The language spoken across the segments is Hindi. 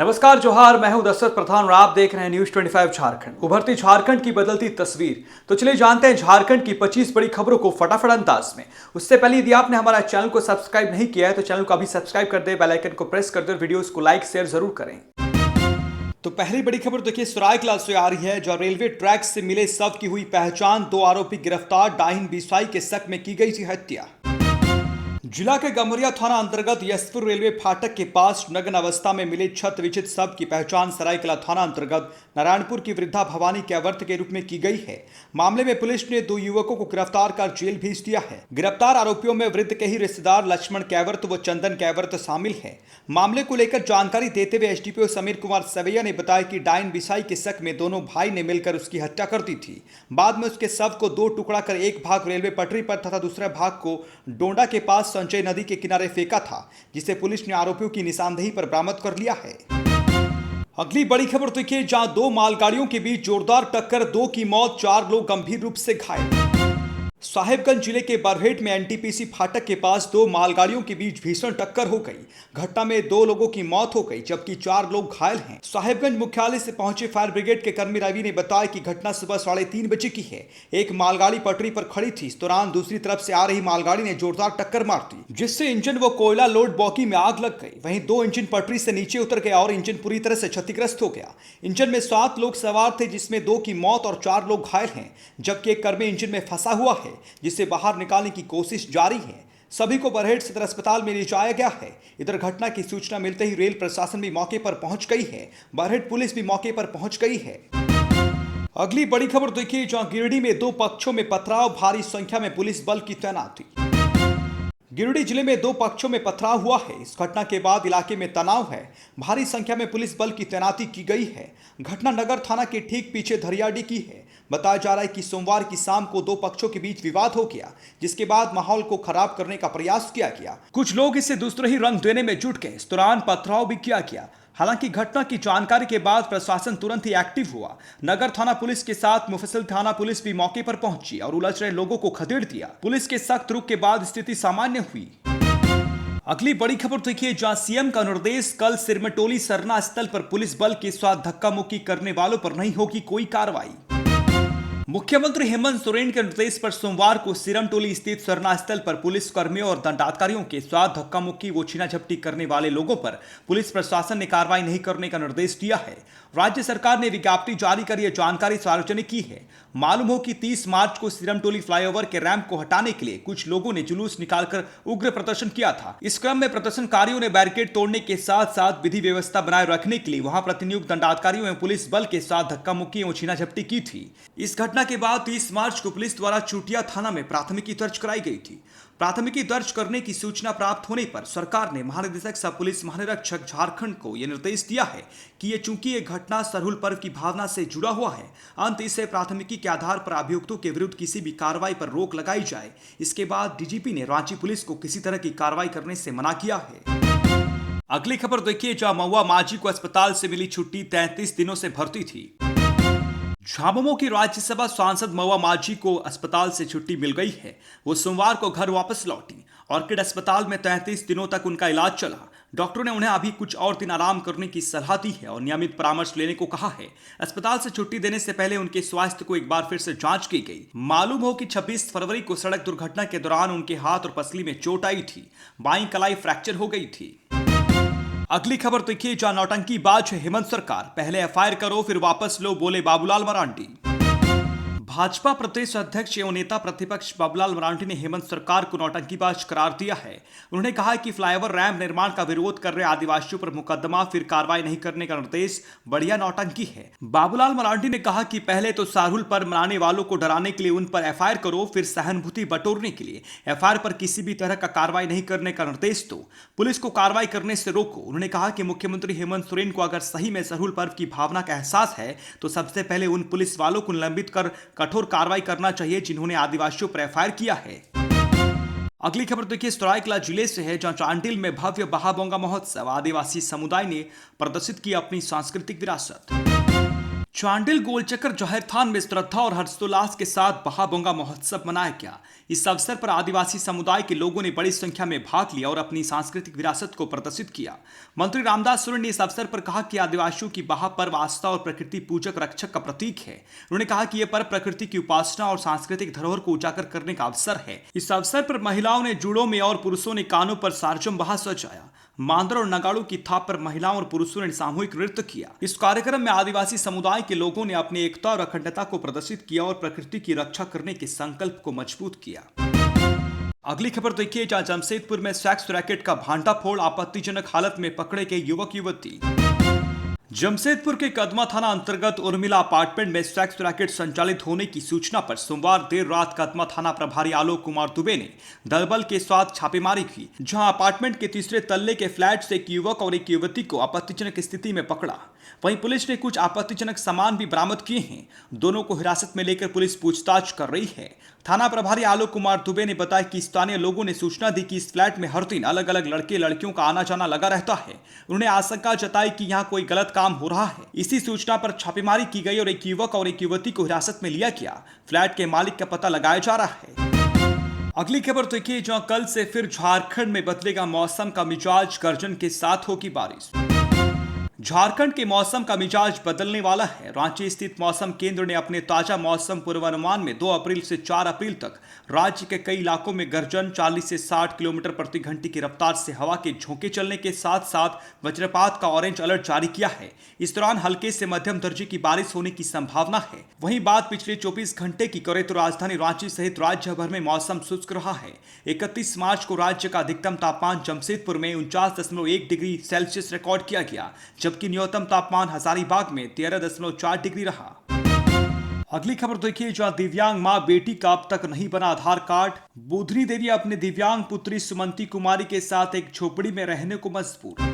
नमस्कार जोहार, मैं हूं दशरथ प्रधान और आप देख रहे हैं न्यूज 25 झारखंड। उभरती झारखंड की बदलती तस्वीर। तो चलिए जानते हैं झारखंड की 25 बड़ी खबरों को फटाफट अंदाज में। उससे पहले यदि आपने हमारा चैनल को सब्सक्राइब नहीं किया है तो चैनल को अभी सब्सक्राइब कर दे, बेल आइकन को प्रेस कर दे और वीडियोस को लाइक शेयर जरूर करें। तो पहली बड़ी खबर देखिए सरायकेला से आ रही है, जो रेलवे ट्रैक से मिले शव की हुई पहचान, 2 आरोपी गिरफ्तार, डाहिन बिसाई के शक में की गई थी हत्या। जिला के गम्हरिया थाना अंतर्गत यशपुर रेलवे फाटक के पास नग्न अवस्था में मिले छत विचित शव की पहचान सरायकेला थाना अंतर्गत नारायणपुर की वृद्धा भवानी कैवर्त के रूप में की गई है। मामले में पुलिस ने 2 युवकों को गिरफ्तार कर जेल भेज दिया है। गिरफ्तार आरोपियों में वृद्ध के ही रिश्तेदार लक्ष्मण कैवर्त व चंदन कैवर्त शामिल है। मामले को लेकर जानकारी देते हुए एसडीपीओ समीर कुमार सवैया ने बताया कि डायन बिसाई के शक में दोनों भाई ने मिलकर उसकी हत्या कर दी थी। बाद में उसके शव को 2 टुकड़ा कर एक भाग रेलवे पटरी पर तथा दूसरा भाग को डोंडा के पास संचय नदी के किनारे फेंका था, जिसे पुलिस ने आरोपियों की निशानदेही पर बरामद कर लिया है। अगली बड़ी खबर देखिए, जहां 2 मालगाड़ियों के बीच जोरदार टक्कर, 2 की मौत, 4 लोग गंभीर रूप से घायल। साहेबगंज जिले के बरहेट में एनटीपीसी फाटक के पास 2 मालगाड़ियों के बीच भीषण टक्कर हो गई। घटना में 2 लोगों की मौत हो गई जबकि 4 लोग घायल हैं। साहेबगंज मुख्यालय से पहुंचे फायर ब्रिगेड के कर्मी रवि ने बताया कि घटना सुबह 3:30 बजे की है। एक मालगाड़ी पटरी पर खड़ी थी। इस दौरान दूसरी तरफ से आ रही मालगाड़ी ने जोरदार टक्कर मार दी, जिससे इंजन व कोयला लोड बॉगी में आग लग गई। वहीं 2 इंजन पटरी से नीचे उतर गया और इंजन पूरी तरह से क्षतिग्रस्त हो गया। इंजन में 7 लोग सवार थे, जिसमें 2 की मौत और 4 लोग घायल हैं, जबकि एक कर्मी इंजन में फंसा हुआ है, जिसे बाहर निकालने की कोशिश जारी है। सभी को बरहेट सदर अस्पताल में ले जाया गया है। इधर घटना की सूचना मिलते ही रेल प्रशासन भी मौके पर पहुंच गई है। बरहेट पुलिस भी मौके पर पहुंच गई है। अगली बड़ी खबर देखिए, जहां गिरिडीह में 2 पक्षों में पथराव, भारी संख्या में पुलिस बल की तैनाती। गिरिडीह जिले में 2 पक्षों में पथराव हुआ है। इस घटना के बाद इलाके में तनाव है। भारी संख्या में पुलिस बल की तैनाती की गई है। घटना नगर थाना के ठीक पीछे धरियाडी की है। बताया जा रहा है कि सोमवार की शाम को 2 पक्षों के बीच विवाद हो गया, जिसके बाद माहौल को खराब करने का प्रयास किया गया। कुछ लोग इसे दूसरे ही रंग देने में जुट गए। इस दौरान पथराव भी किया गया। हालांकि घटना की जानकारी के बाद प्रशासन तुरंत ही एक्टिव हुआ। नगर थाना पुलिस के साथ मुफस्सिल थाना पुलिस भी मौके पर पहुंची और उलझ रहे लोगों को खदेड़ दिया। पुलिस के सख्त रुख के बाद स्थिति सामान्य हुई। अगली बड़ी खबर देखिए, जहां सीएम का निर्देश, कल सिरमटोली सरना स्थल पर पुलिस बल के साथ धक्का मुक्की करने वालों पर नहीं होगी कोई कार्रवाई। मुख्यमंत्री हेमंत सोरेन के निर्देश पर सोमवार को सिरमटोली स्थित सरना स्थल पर पुलिस कर्मियों और दंडाधिकारियों के साथ धक्का मुक्की व छीना झपटी करने वाले लोगों पर पुलिस प्रशासन ने कार्रवाई नहीं करने का निर्देश दिया है। राज्य सरकार ने विज्ञप्ति जारी कर यह जानकारी सार्वजनिक की है। मालूम हो कि 30 मार्च को सिरमटोली फ्लाईओवर के रैंप को हटाने के लिए कुछ लोगों ने जुलूस निकालकर उग्र प्रदर्शन किया था। इस क्रम में प्रदर्शनकारियों ने बैरिकेड तोड़ने के साथ साथ विधि व्यवस्था बनाए रखने के लिए वहां प्रतिनियुक्त दंडाधिकारियों एवं पुलिस बल के साथ धक्का मुक्की और छीना झपटी की थी। इस घटना के बाद 30 मार्च को पुलिस द्वारा चुटिया थाना में प्राथमिकी दर्ज कराई गई थी। प्राथमिकी दर्ज करने की सूचना प्राप्त होने पर सरकार ने महानिदेशक सह पुलिस महानिरीक्षक झारखंड को यह निर्देश दिया है कि चूंकि ये घटना सरहुल पर्व की भावना से जुड़ा हुआ है, अंत इससे प्राथमिकी के आधार पर अभियुक्तों के विरुद्ध किसी भी कार्रवाई पर रोक लगाई जाए। इसके बाद डीजीपी ने रांची पुलिस को किसी तरह की कार्रवाई करने से मना किया है। अगली खबर देखिए, जहां महुआ माझी को अस्पताल से मिली छुट्टी, 33 दिनों से भर्ती थी। झामुमो की राज्यसभा सांसद महुआ माझी को अस्पताल से छुट्टी मिल गई है। वो सोमवार को घर वापस लौटी। ऑर्किड अस्पताल में 33 दिनों तक उनका इलाज चला। डॉक्टरों ने उन्हें अभी कुछ और दिन आराम करने की सलाह दी है और नियमित परामर्श लेने को कहा है। अस्पताल से छुट्टी देने से पहले उनके स्वास्थ्य को एक बार फिर से जांच की गई। मालूम हो कि 26 फरवरी को सड़क दुर्घटना के दौरान उनके हाथ और पसली में चोट आई थी। बाईं कलाई फ्रैक्चर हो गई थी। अगली खबर देखिए, जहां नौटंकीबाज है हेमंत सरकार, पहले एफआईआर करो फिर वापस लो, बोले बाबूलाल मरांडी। भाजपा प्रदेश अध्यक्ष एवं नेता प्रतिपक्ष बाबूलाल मरांडी ने हेमंत सरकार को नौटंकीबाज करार दिया है। उन्होंने कहा कि फ्लाईओवर रैंप निर्माण का विरोध कर रहे आदिवासियों पर मुकदमा फिर कार्रवाई नहीं करने का निर्देश बढ़िया नौटंकी है। बाबूलाल मरांडी ने कहा कि पहले तो सारहुल पर मनाने वालों को डराने के लिए उन पर एफआईआर करो, फिर सहानुभूति बटोरने के लिए एफआईआर पर किसी भी तरह का कार्रवाई नहीं करने का निर्देश दो, पुलिस को कार्रवाई करने से रोको। उन्होंने कहा कि मुख्यमंत्री हेमंत सोरेन को अगर सही में सरहुल पर्व की भावना का एहसास है तो सबसे पहले उन पुलिस वालों को निलंबित कर कठोर कार्रवाई करना चाहिए जिन्होंने आदिवासियों पर एफआईआर किया है। अगली खबर देखिए, सरायकेला जिले से है, जहां चांडिल में भव्य बहाबोंगा महोत्सव, आदिवासी समुदाय ने प्रदर्शित की अपनी सांस्कृतिक विरासत। चांडिल गोलचक्कर जौहर थान में श्रद्धा और हर्षोल्लास के साथ बहाबोंगा महोत्सव मनाया गया। इस अवसर पर आदिवासी समुदाय के लोगों ने बड़ी संख्या में भाग लिया और अपनी सांस्कृतिक विरासत को प्रदर्शित किया। मंत्री रामदास सोरेन ने इस अवसर पर कहा कि आदिवासियों की बहा पर्व आस्था और प्रकृति पूजक रक्षक का प्रतीक है। उन्होंने कहा कि यह पर्व प्रकृति की उपासना और सांस्कृतिक धरोहर को उजागर करने का अवसर है। इस अवसर पर महिलाओं ने जुड़ों में और पुरुषों ने कानों पर सारजम बहा सजाया। मांदर और नगाड़ों की थाप पर महिलाओं और पुरुषों ने सामूहिक नृत्य किया। इस कार्यक्रम में आदिवासी समुदाय के लोगों ने अपनी एकता और अखंडता को प्रदर्शित किया और प्रकृति की रक्षा करने के संकल्प को मजबूत किया। अगली खबर देखिए, जहां जमशेदपुर में सेक्स रैकेट का भांडाफोड़, आपत्तिजनक हालत में पकड़े गए युवक युवती। जमशेदपुर के कदमा थाना अंतर्गत उर्मिला अपार्टमेंट में सेक्स रैकेट संचालित होने की सूचना पर सोमवार देर रात कदमा थाना प्रभारी आलोक कुमार दुबे ने दलबल के साथ छापेमारी की, जहां अपार्टमेंट के तीसरे तल्ले के फ्लैट से एक युवक और एक युवती को आपत्तिजनक स्थिति में पकड़ा। वहीं पुलिस ने कुछ आपत्तिजनक सामान भी बरामद किए हैं। दोनों को हिरासत में लेकर पुलिस पूछताछ कर रही है। थाना प्रभारी आलोक कुमार दुबे ने बताया कि स्थानीय लोगों ने सूचना दी कि इस फ्लैट में हर दिन अलग अलग लड़के लड़कियों का आना जाना लगा रहता है। उन्होंने आशंका जताई कि यहाँ कोई गलत काम हो रहा है। इसी सूचना पर छापेमारी की गई और एक युवक और एक युवती को हिरासत में लिया गया। फ्लैट के मालिक का पता लगाया जा रहा है। अगली खबर देखिए, जहां कल से फिर झारखंड में बदलेगा मौसम का मिजाज, गर्जन के साथ होगी बारिश। झारखंड के मौसम का मिजाज बदलने वाला है। रांची स्थित मौसम केंद्र ने अपने ताजा मौसम पूर्वानुमान में 2 अप्रैल से 4 अप्रैल तक राज्य के कई इलाकों में गर्जन 40 से 60 किलोमीटर प्रति घंटे की रफ्तार से हवा के झोंके चलने के साथ साथ वज्रपात का ऑरेंज अलर्ट जारी किया है। इस दौरान हल्के से मध्यम दर्जे की बारिश होने की संभावना है। वहीं बात पिछले 24 घंटे की करें तो राजधानी रांची सहित राज्य भर में मौसम शुष्क रहा है। 31 मार्च को राज्य का अधिकतम तापमान जमशेदपुर में 49.1 डिग्री सेल्सियस रिकॉर्ड किया गया, जबकि न्यूनतम तापमान हजारीबाग में 13.4 डिग्री रहा। अगली खबर देखिए, जहां दिव्यांग मां बेटी का अब तक नहीं बना आधार कार्ड। बुधनी देवी अपने दिव्यांग पुत्री सुमंती कुमारी के साथ एक झोपड़ी में रहने को मजबूर।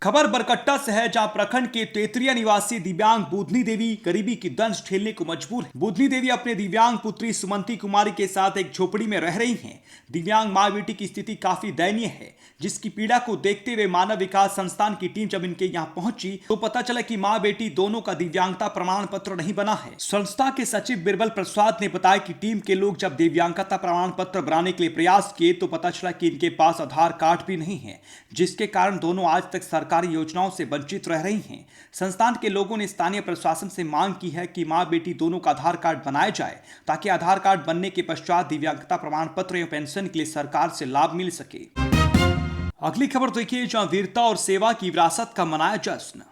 खबर बरकट्टा से है, जहां प्रखंड के तेतरिया निवासी दिव्यांग बुधनी देवी गरीबी की दंश ठेलने को मजबूर है। बुधनी देवी अपने दिव्यांग पुत्री सुमंती कुमारी के साथ एक झोपड़ी में रह रही हैं। दिव्यांग मां बेटी की स्थिति काफी दयनीय है, जिसकी पीड़ा को देखते हुए मानव विकास संस्थान की टीम जब इनके यहाँ पहुंची तो पता चला कि मां बेटी दोनों का दिव्यांगता प्रमाण पत्र नहीं बना है। संस्था के सचिव बिरबल प्रसाद ने बताया कि टीम के लोग जब दिव्यांगता प्रमाण पत्र बनाने के लिए प्रयास किए तो पता चला कि इनके पास आधार कार्ड भी नहीं है, जिसके कारण दोनों आज तक सरकारी योजनाओं से वंचित रह रही हैं। संस्थान के लोगों ने स्थानीय प्रशासन से मांग की है कि मां बेटी दोनों का आधार कार्ड बनाया जाए, ताकि आधार कार्ड बनने के पश्चात दिव्यांगता प्रमाण पत्र या पेंशन के लिए सरकार से लाभ मिल सके। अगली खबर देखिए, जहां वीरता और सेवा की विरासत का मनाया जश्न।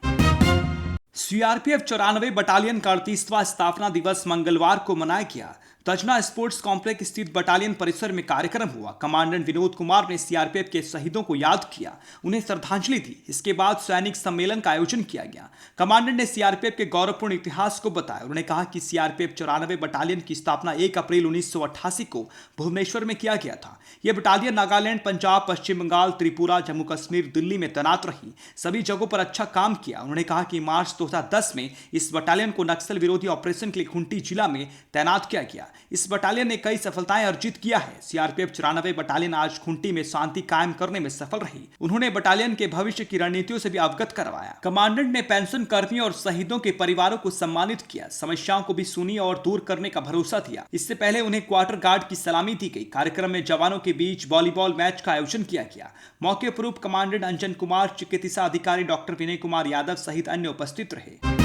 सीआरपीएफ 94 बटालियन का 38वां स्थापना दिवस मंगलवार को मनाया गया। तजना स्पोर्ट्स कॉम्प्लेक्स स्थित बटालियन परिसर में कार्यक्रम हुआ। कमांडेंट विनोद कुमार ने सीआरपीएफ के शहीदों को याद किया, उन्हें श्रद्धांजलि दी। इसके बाद सैनिक सम्मेलन का आयोजन किया गया। कमांडेंट ने सीआरपीएफ के गौरवपूर्ण इतिहास को बताया। उन्होंने कहा कि सीआरपीएफ 94 बटालियन की स्थापना 1 अप्रैल 1988 को भुवनेश्वर में किया गया था। यह बटालियन नागालैंड, पंजाब, पश्चिम बंगाल, त्रिपुरा, जम्मू कश्मीर, दिल्ली में तैनात रही। सभी जगहों पर अच्छा काम किया। उन्होंने कहा कि मार्च 2010 में इस बटालियन को नक्सल विरोधी ऑपरेशन के लिए खूंटी जिला में तैनात किया गया। इस बटालियन ने कई सफलताएं अर्जित किया है। सीआरपीएफ 94 बटालियन आज खूंटी में शांति कायम करने में सफल रही। उन्होंने बटालियन के भविष्य की रणनीतियों से भी अवगत करवाया। कमांडेंट ने पेंशन कर्मियों और शहीदों के परिवारों को सम्मानित किया, समस्याओं को भी सुनी और दूर करने का भरोसा दिया। इससे पहले उन्हें क्वार्टर गार्ड की सलामी दी गई। कार्यक्रम में जवानों के बीच वॉलीबॉल मैच का आयोजन किया गया। मौके पर उप कमांडेंट अंजन कुमार, चिकित्सा अधिकारी डॉक्टर विनय कुमार यादव सहित अन्य उपस्थित रहे।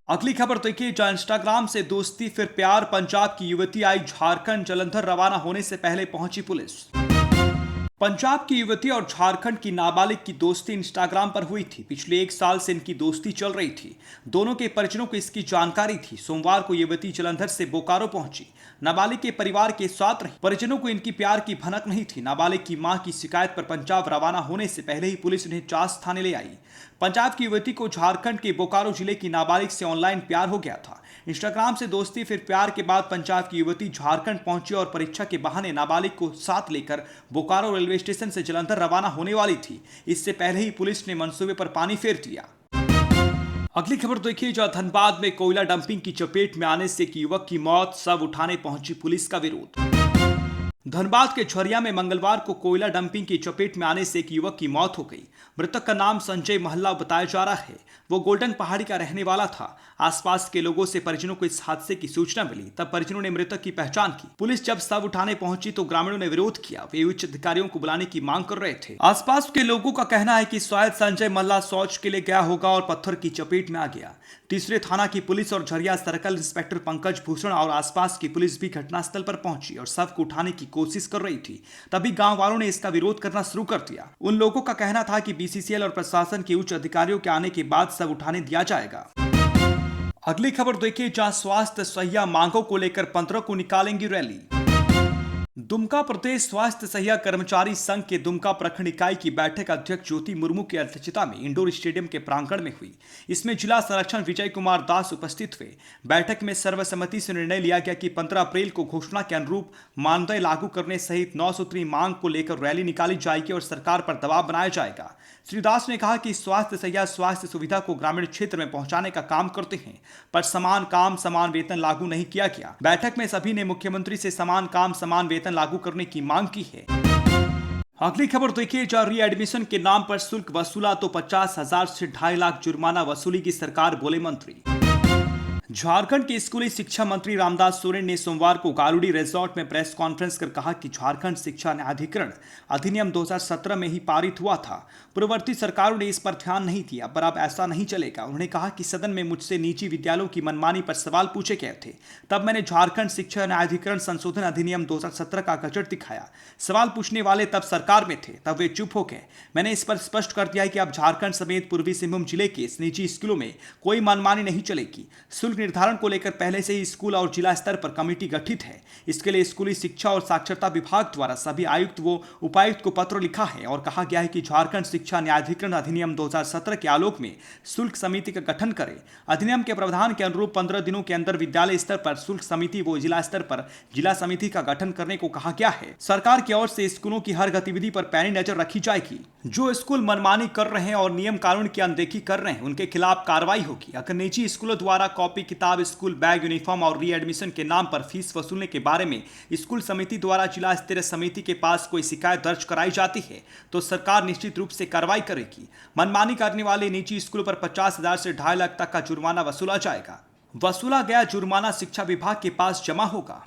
अगली खबर देखिए, जहां इंस्टाग्राम से दोस्ती फिर प्यार, पंजाब की युवती आई झारखंड। जलंधर रवाना होने से पहले पहुंची पुलिस। पंजाब की युवती और झारखंड की नाबालिग की दोस्ती इंस्टाग्राम पर हुई थी। पिछले 1 साल से इनकी दोस्ती चल रही थी। दोनों के परिजनों को इसकी जानकारी थी। सोमवार को युवती जलंधर से बोकारो पहुंची। नाबालिग के परिवार के साथ रही। परिजनों को इनकी प्यार की भनक नहीं थी। नाबालिग की मां की शिकायत पर पंजाब रवाना होने से पहले ही पुलिस उन्हें चास थाने ले आई। पंजाब की युवती को झारखंड के बोकारो जिले की नाबालिग से ऑनलाइन प्यार हो गया था। इंस्टाग्राम से दोस्ती फिर प्यार के बाद पंजाब की युवती झारखंड पहुंची और परीक्षा के बहाने नाबालिग को साथ लेकर बोकारो रेलवे स्टेशन से जलंधर रवाना होने वाली थी। इससे पहले ही पुलिस ने मंसूबे पर पानी फेर दिया। अगली खबर देखिए, जहां धनबाद में कोयला डंपिंग की चपेट में आने से एक युवक की मौत, शव उठाने पहुंची पुलिस का विरोध। धनबाद के झरिया में मंगलवार को कोयला डंपिंग की चपेट में आने से एक युवक की मौत हो गई। मृतक का नाम संजय महल्ला बताया जा रहा है। वो गोल्डन पहाड़ी का रहने वाला था। आसपास के लोगों से परिजनों को इस हादसे की सूचना मिली, तब परिजनों ने मृतक की पहचान की। पुलिस जब शव उठाने पहुंची तो ग्रामीणों ने विरोध किया। वे उच्च अधिकारियों को बुलाने की मांग कर रहे थे। आसपास के लोगों का कहना है कि शायद संजय मल्ला शौच के लिए गया होगा और पत्थर की चपेट में आ गया। तीसरे थाना की पुलिस और झरिया सर्कल इंस्पेक्टर पंकज भूषण और आसपास की पुलिस भी घटनास्थल पर पहुंची और शव को उठाने की कोशिश कर रही थी। तभी गांव वालों ने इसका विरोध करना शुरू कर दिया। उन लोगों का कहना था कि बीसीसीएल और प्रशासन के उच्च अधिकारियों के आने के बाद शव उठाने दिया जाएगा। अगली खबर देखिए, जहां स्वास्थ्य सहिया मांगों को लेकर 15 को निकालेंगी रैली। दुमका प्रदेश स्वास्थ्य सहिया कर्मचारी संघ के दुमका प्रखंड इकाई की बैठक अध्यक्ष ज्योति मुर्मू की अध्यक्षता में इंडोर स्टेडियम के प्रांगण में हुई। इसमें जिला संरक्षण विजय कुमार दास उपस्थित हुए। बैठक में सर्वसम्मति से निर्णय लिया गया कि 15 अप्रैल को घोषणा के अनुरूप मानदेय लागू करने सहित 9 सूत्री मांग को लेकर रैली निकाली जाएगी और सरकार पर दबाव बनाया जाएगा। श्री दास ने कहा कि स्वास्थ्य सहिया स्वास्थ्य सुविधा को ग्रामीण क्षेत्र में पहुंचाने का काम करते हैं, पर समान काम समान वेतन लागू नहीं किया गया। बैठक में सभी ने मुख्यमंत्री से समान काम समान वेतन लागू करने की मांग की है। अगली खबर देखिए, जहां री एडमिशन के नाम पर शुल्क वसूला तो 50,000 से 2.5 लाख जुर्माना वसूली की सरकार, बोले मंत्री। झारखंड के स्कूली शिक्षा मंत्री रामदास सोरेन ने सोमवार को गारुडी रिजॉर्ट में प्रेस कॉन्फ्रेंस कर कहा कि झारखंड शिक्षा न्यायाधिकरण अधिनियम 2017 में ही पारित हुआ था। पूर्ववर्ती सरकारों ने इस पर ध्यान नहीं दिया, पर अब ऐसा नहीं चलेगा। उन्होंने कहा कि सदन में मुझसे निजी विद्यालयों की मनमानी पर सवाल पूछे गए थे, तब मैंने झारखंड शिक्षा न्यायाधिकरण संशोधन अधिनियम 2017 का गजट दिखाया। सवाल पूछने वाले तब सरकार में थे, तब वे चुप हो गए। मैंने इस पर स्पष्ट कर दिया कि अब झारखंड समेत पूर्वी सिंहभूम जिले के निजी स्कूलों में कोई मनमानी नहीं चलेगी। शुल्क निर्धारण को लेकर पहले से ही स्कूल और जिला स्तर पर कमेटी गठित है। इसके लिए स्कूली शिक्षा और साक्षरता विभाग द्वारा सभी आयुक्त व उपायुक्त को पत्र लिखा है और कहा गया है कि झारखंड शिक्षा न्यायाधिकरण अधिनियम 2017 के आलोक में शुल्क समिति का गठन करे। अधिनियम के प्रावधान के अनुरूप 15 दिनों के अंदर विद्यालय स्तर पर शुल्क समिति व जिला स्तर पर जिला समिति का गठन करने को कहा गया है। सरकार की ओर से स्कूलों की हर गतिविधि पर पैनी नजर रखी जाएगी। जो स्कूल मनमानी कर रहे हैं और नियम कानून की अनदेखी कर रहे हैं, उनके खिलाफ कार्रवाई होगी। अगर निजी स्कूलों द्वारा कॉपी किताब, स्कूल बैग, यूनिफॉर्म और री एडमिशन के नाम पर फीस वसूलने के बारे में स्कूल समिति द्वारा जिला स्तरीय समिति के पास कोई शिकायत दर्ज कराई जाती है तो सरकार निश्चित रूप से कार्रवाई करेगी। मनमानी करने वाले निजी स्कूलों पर 50,000 से 2.5 लाख तक का जुर्माना वसूला जाएगा। वसूला गया जुर्माना शिक्षा विभाग के पास जमा होगा।